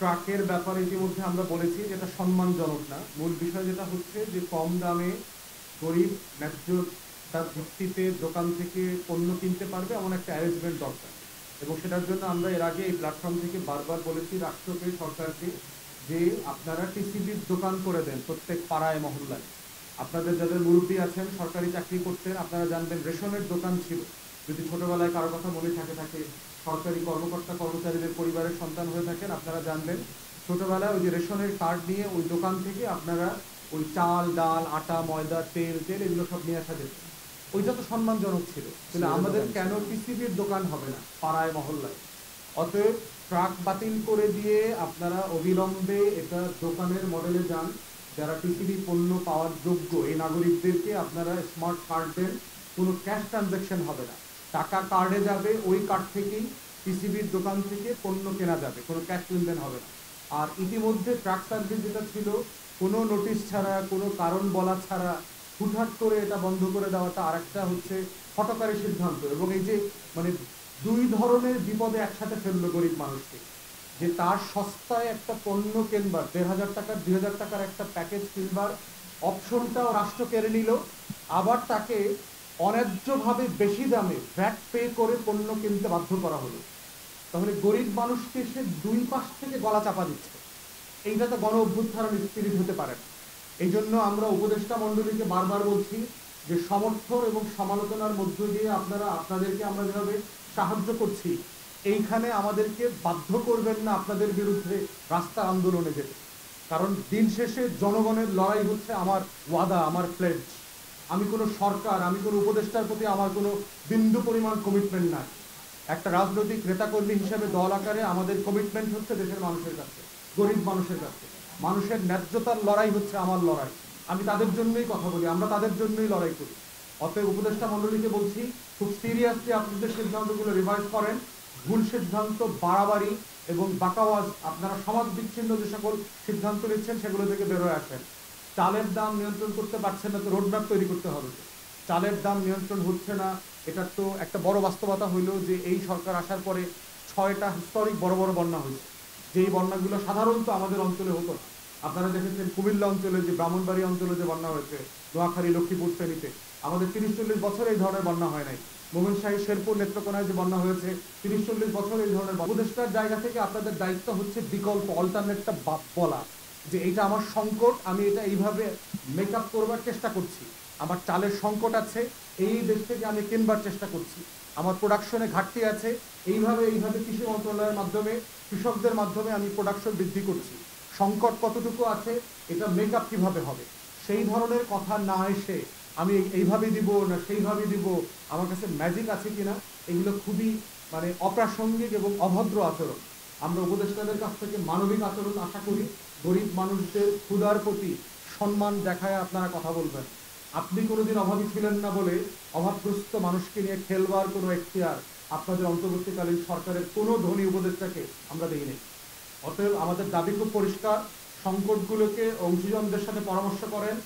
ট্রাকের ব্যাপারে ইতিমধ্যে আমরা বলেছি যেটা সম্মানজনক না। মূল বিষয় যেটা হচ্ছে যে কম দামে গরিব ন্যায্য তার ভিত্তিতে দোকান থেকে পণ্য কিনতে পারবে এমন একটা অ্যারেঞ্জমেন্ট দরকার। এবং সেটার জন্য আমরা এর আগে এই প্ল্যাটফর্ম থেকে বারবার বলেছি রাষ্ট্রকে, সরকারকে, যে আপনারা টিসিবির দোকান করে দেন প্রত্যেক পাড়ায় মহল্লায়। আপনাদের যাদের মুরব্বী আছেন, সরকারি চাকরি করতেন, আপনারা জানবেন রেশনের দোকান ছিল। যদি ছোটবেলায় কারো কথা মনে থাকে সরকারি কর্মকর্তা কর্মচারীদের পরিবারের সন্তান হয়ে থাকেন, আপনারা জানবেন ছোটবেলায় ওই যে রেশনের কার্ড নিয়ে ওই দোকান থেকে আপনারা ওই চাল, ডাল, আটা, ময়দা, তেল এগুলো সব নিয়ে আসা যেত। ওইটা তো সম্মানজনক ছিল। কিন্তু আমাদের কেন টিসিবির দোকান হবে না পাড়ায় মহল্লায়? অতএব ট্রাক বাতিল করে দিয়ে আপনারা অবিলম্বে এটা দোকানের মডেলে যান। যারা টিসিবি পণ্য পাওয়ার যোগ্য এই নাগরিকদেরকে আপনারা স্মার্ট কার্ড দেন। কোনো ক্যাশ ট্রানজ্যাকশন হবে না, টাকা কার্ডে যাবে, ওই কার্ড থেকেই টিসিবির দোকান থেকে পণ্য কেনা যাবে, কোনো ক্যাশ লেনদেন হবে না। আর ইতিমধ্যে ট্রাক সার্ভিস যেটা ছিল, কোনো নোটিশ ছাড়া, কোনো কারণ বলা ছাড়া হুটহাট করে এটা বন্ধ করে দেওয়াটা আরেকটা হচ্ছে হঠকারী সিদ্ধান্ত। এবং এই যে মানে দুই ধরনের বিপদে একসাথে ফেললো গরিব মানুষকে, যে তার সস্তায় একটা পণ্য কিনবার ১,৫০০ টাকার ২,০০০ টাকার একটা প্যাকেজ কিনবার অপশনটাও রাষ্ট্র কেড়ে নিল, আবার তাকে অন্যায্যভাবে বেশি দামে ভ্যাট পে করে পণ্য কিনতে বাধ্য করা হলো। তাহলে গরিব মানুষকে সে দুই পাশ থেকে গলা চাপা দিচ্ছে। এইটা তো গণ অভ্যুত্থানের স্পিরিট হতে পারে না। এই জন্য আমরা উপদেষ্টা মণ্ডলীকে বারবার বলছি যে সমর্থন এবং সমালোচনার মধ্য দিয়ে আপনারা আপনাদেরকে আমরা যেভাবে সাহায্য করছি, এইখানে আমাদেরকে বাধ্য করবেন না আপনাদের বিরুদ্ধে রাস্তা আন্দোলনে যেতে। কারণ দিন শেষে জনগণের লড়াই হচ্ছে আমার ওয়াদা, আমার প্লেজ। আমি কোনো সরকার, আমি কোনো উপদেষ্টার প্রতি আমার কোনো বিন্দু পরিমাণ কমিটমেন্ট নাই। একটা রাজনৈতিক নেতাকর্মী হিসেবে দল আকারে আমাদের কমিটমেন্ট হচ্ছে দেশের মানুষের কাছে, গরিব মানুষের কাছে। মানুষের ন্যায্যতার লড়াই হচ্ছে আমার লড়াই। আমি তাদের জন্যই কথা বলি, আমরা তাদের জন্যই লড়াই করি। অতএব উপদেষ্টা মণ্ডলীকে বলছি, খুব সিরিয়াসলি আপনাদের সিদ্ধান্তগুলো রিভাইজ করেন। ভুল সিদ্ধান্ত, বাড়াবাড়ি এবং বাকাওয়াজ, আপনারা সমাজ বিচ্ছিন্ন যে সকল সিদ্ধান্ত নিচ্ছেন সেগুলো থেকে বেরোয় আসেন। চালের দাম নিয়ন্ত্রণ করতে পারছেন না, তো রোডম্যাপ তৈরি করতে হবে। চালের দাম নিয়ন্ত্রণ হচ্ছে না, এটার তো একটা বড় বাস্তবতা হইল যে এই সরকার আসার পরে 6টা হিস্টোরিক বড় বড় বন্যা হয়েছে, যেই বন্যাগুলো সাধারণত আমাদের অঞ্চলে হতো না। আপনারা দেখেছেন কুমিল্লা অঞ্চলে, যে ব্রাহ্মণবাড়ি অঞ্চলে যে বন্যা হয়েছে, নোয়াখালী, লক্ষ্মীপুর, ফেনীতে, আমাদের ৩০-৪০ বছর এই ধরনের বন্যা হয় নাই। মোমিনশাহী, শেরপুর, নেত্রকোনায় যে বন্যা হয়েছে, ৩০-৪০ বছর এই ধরনের। উপদেষ্টার জায়গা থেকে আপনাদের দায়িত্ব হচ্ছে বিকল্প, অল্টারনেটটা বলা, যে এইটা আমার সংকট, আমি এটা এইভাবে মেক আপ করবার চেষ্টা করছি। আমার চালের সংকট আছে, এই দেশ থেকে আমি কিনবার চেষ্টা করছি। আমার প্রোডাকশনে ঘাটতি আছে, এইভাবে কৃষি মন্ত্রণালয়ের মাধ্যমে, কৃষকদের মাধ্যমে আমি প্রোডাকশন বৃদ্ধি করছি। সংকট কতটুকু আছে, এটা মেক আপ কীভাবে হবে, সেই ধরনের কথা না এসে আমি এইভাবে দিব না সেইভাবে দিব, আমার কাছে ম্যাজিক আছে কিনা, এগুলো খুবই মানে অপ্রাসঙ্গিক এবং অভদ্র আচরণ। আমরা উপদেষ্টাদের কাছ থেকে মানবিক আচরণ আশা করি। গরিব মানুষদের ক্ষুধার প্রতি সম্মান দেখায় আপনারা কথা বলবেন। আপনি কোনোদিন অভাবী ছিলেন না বলে অভাবগ্রস্ত মানুষকে নিয়ে খেলবার কোনো এখতিয়ার আপনাদের অন্তর্বর্তীকালীন সরকারের কোনো ধনী উপদেষ্টাকে আমরা দেই নাই। অতএব আমাদের দাবি খুব পরিষ্কার, সংকটগুলোকে অংশীজনদের সাথে পরামর্শ করেন।